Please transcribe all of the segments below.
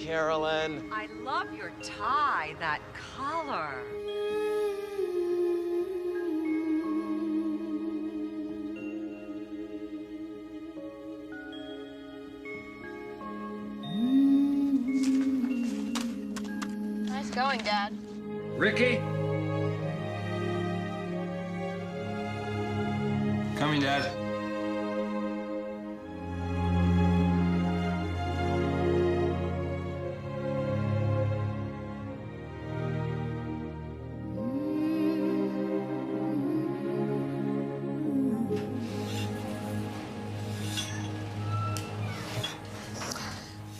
Carolyn. I love your tie, that collar. Nice going, Dad. Ricky? Coming, Dad.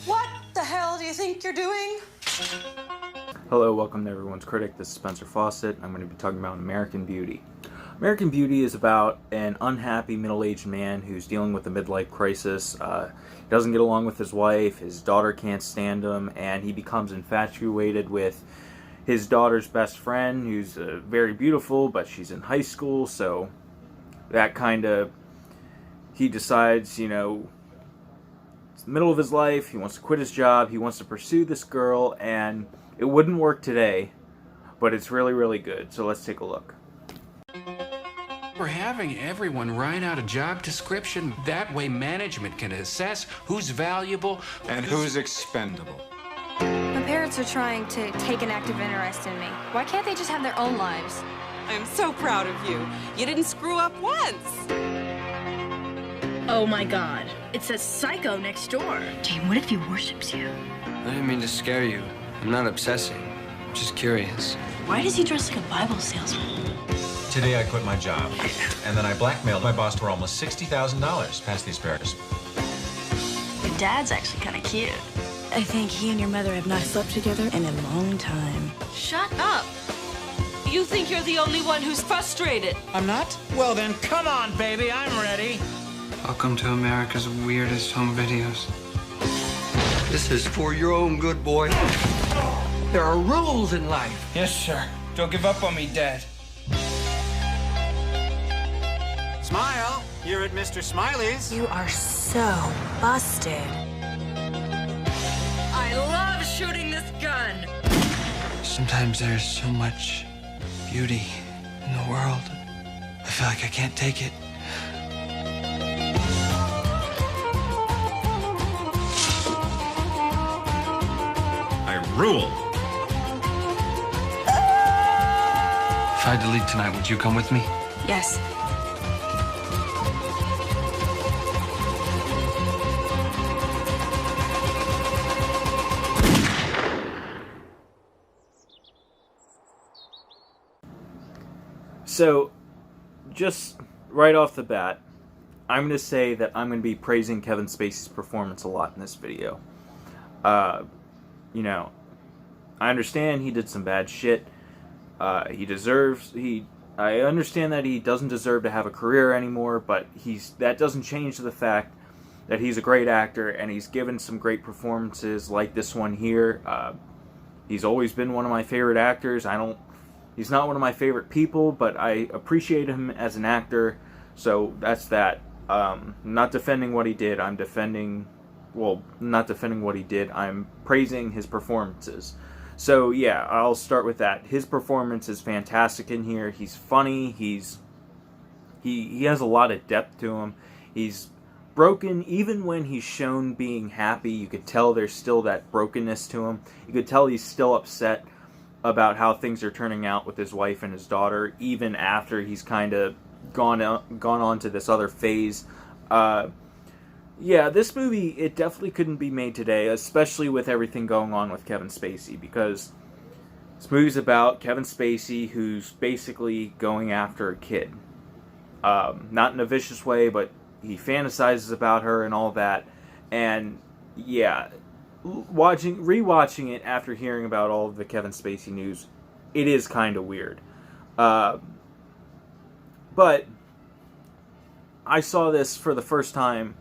What the hell do you think you're doing? Hello, welcome to Everyone's Critic. This is Spencer Fawcett. I'm going to be talking about American Beauty. American Beauty is about an unhappy middle-aged man who's dealing with a midlife crisis. He doesn't get along with his wife, his daughter can't stand him, and he becomes infatuated with his daughter's best friend, who's very beautiful, but she's in high school, so that kind of, he decides, you know, it's the middle of his life, he wants to quit his job, he wants to pursue this girl, and it wouldn't work today, but it's really, really good. So let's take a look. We're having everyone write out a job description. That way management can assess who's valuable And who's expendable? My parents are trying to take an active interest in me. Why can't they just have their own lives? I'm so proud of you. You didn't screw up once. Oh my god, it's a psycho next door. Jane, what if he worships you? I didn't mean to scare you. I'm not obsessing. I'm just curious. Why does he dress like a Bible salesman? Today I quit my job, and then I blackmailed my boss for almost $60,000 past the asparagus. Your dad's actually kind of cute. I think he and your mother have not slept together in a long time. Shut up. You think you're the only one who's frustrated. I'm not? Well then, come on, baby, I'm ready. Welcome to America's weirdest home videos. This is for your own good, boy. There are rules in life. Yes, sir. Don't give up on me, Dad. Smile, you're at Mr. Smiley's. You are so busted. I love shooting this gun. Sometimes there's so much beauty in the world. I feel like I can't take it. Rule. If I delete tonight, would you come with me? Yes. So, just right off the bat, I'm going to say that I'm going to be praising Kevin Spacey's performance a lot in this video. You know, I understand he did some bad shit. I understand that he doesn't deserve to have a career anymore, but that doesn't change the fact that he's a great actor and he's given some great performances like this one here. He's always been one of my favorite actors. He's not one of my favorite people, but I appreciate him as an actor, so that's that. Not defending what he did, not defending what he did, I'm praising his performances. So yeah, I'll start with that. His performance is fantastic in here. He's funny, he has a lot of depth to him. He's broken, even when he's shown being happy, you could tell there's still that brokenness to him. You could tell he's still upset about how things are turning out with his wife and his daughter, even after he's kind of gone on to this other phase. Yeah, this movie, it definitely couldn't be made today, especially with everything going on with Kevin Spacey, because this movie's about Kevin Spacey, who's basically going after a kid. Not in a vicious way, but he fantasizes about her and all that. And yeah, rewatching it after hearing about all of the Kevin Spacey news, it is kind of weird. But I saw this for the first time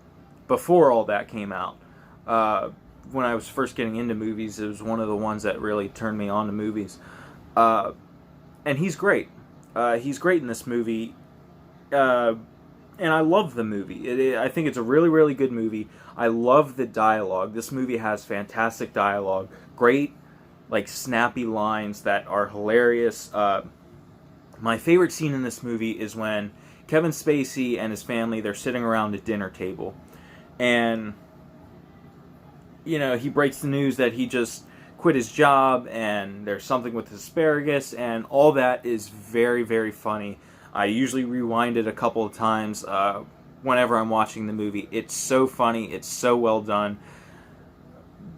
before all that came out. When I was first getting into movies, it was one of the ones that really turned me on to movies. And he's great. He's great in this movie. and I love the movie. I think it's a really, really good movie. I love the dialogue. This movie has fantastic dialogue. Great, like, snappy lines that are hilarious. My favorite scene in this movie is when Kevin Spacey and his family, they're sitting around a dinner table. And, you know, he breaks the news that he just quit his job and there's something with asparagus, and all that is very, very funny. I usually rewind it a couple of times whenever I'm watching the movie. It's so funny. It's so well done.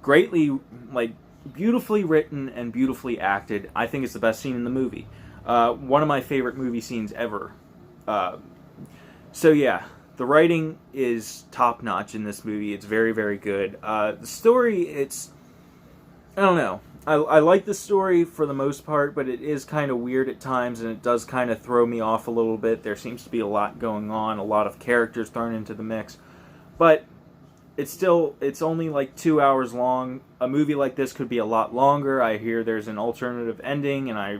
Greatly, like, beautifully written and beautifully acted. I think it's the best scene in the movie. One of my favorite movie scenes ever. So yeah, the writing is top-notch in this movie. It's very, very good. The story, I don't know. I like the story for the most part, but it is kind of weird at times, and it does kind of throw me off a little bit. There seems to be a lot going on, a lot of characters thrown into the mix. But it's only like 2 hours long. A movie like this could be a lot longer. I hear there's an alternative ending, and I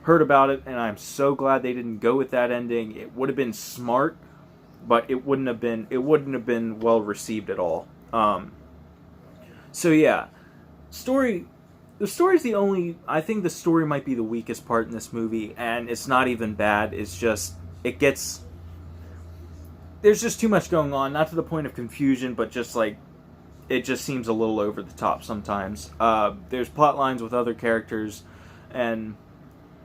heard about it, and I'm so glad they didn't go with that ending. It would have been smart, but it wouldn't have been well received at all. So yeah, the story's the only, I think the story might be the weakest part in this movie, and it's not even bad. It's just, there's just too much going on, not to the point of confusion, but just like, it just seems a little over the top sometimes. There's plot lines with other characters, and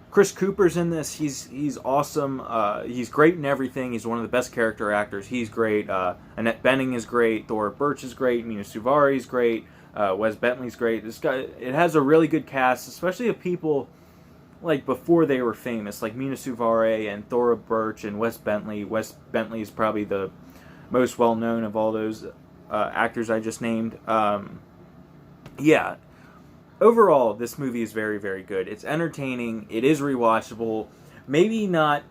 Chris Cooper's in this. He's awesome. He's great in everything. He's one of the best character actors. He's great. Annette Bening is great. Thora Birch is great. Mina Suvari is great. Wes Bentley's great. This guy, it has a really good cast, especially of people like before they were famous, like Mina Suvari and Thora Birch and Wes Bentley. Wes Bentley is probably the most well-known of all those actors I just named. Yeah. Overall, this movie is very, very good. It's entertaining. It is rewatchable. Maybe not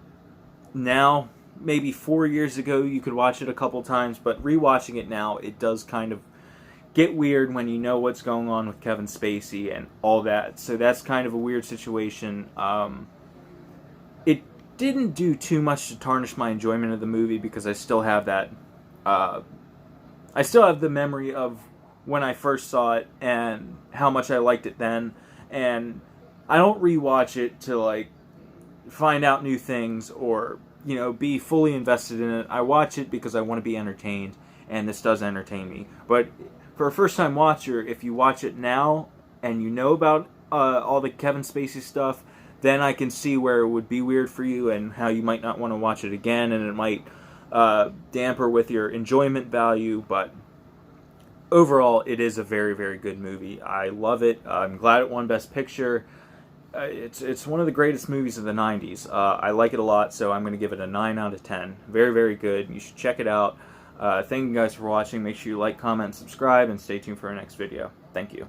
now. Maybe 4 years ago you could watch it a couple times, but rewatching it now, it does kind of get weird when you know what's going on with Kevin Spacey and all that. So that's kind of a weird situation. It didn't do too much to tarnish my enjoyment of the movie because I still have that. I still have the memory of when I first saw it and how much I liked it then. And I don't rewatch it to like find out new things or, you know, be fully invested in it. I watch it because I want to be entertained, and this does entertain me. But for a first-time watcher, if you watch it now and you know about all the Kevin Spacey stuff, then I can see where it would be weird for you and how you might not want to watch it again, and it might damper with your enjoyment value. But overall, it is a very, very good movie. I love it. I'm glad it won Best Picture. It's one of the greatest movies of the 90s. I like it a lot, so I'm going to give it a 9 out of 10. Very, very good. You should check it out. Thank you guys for watching. Make sure you like, comment, subscribe, and stay tuned for our next video. Thank you.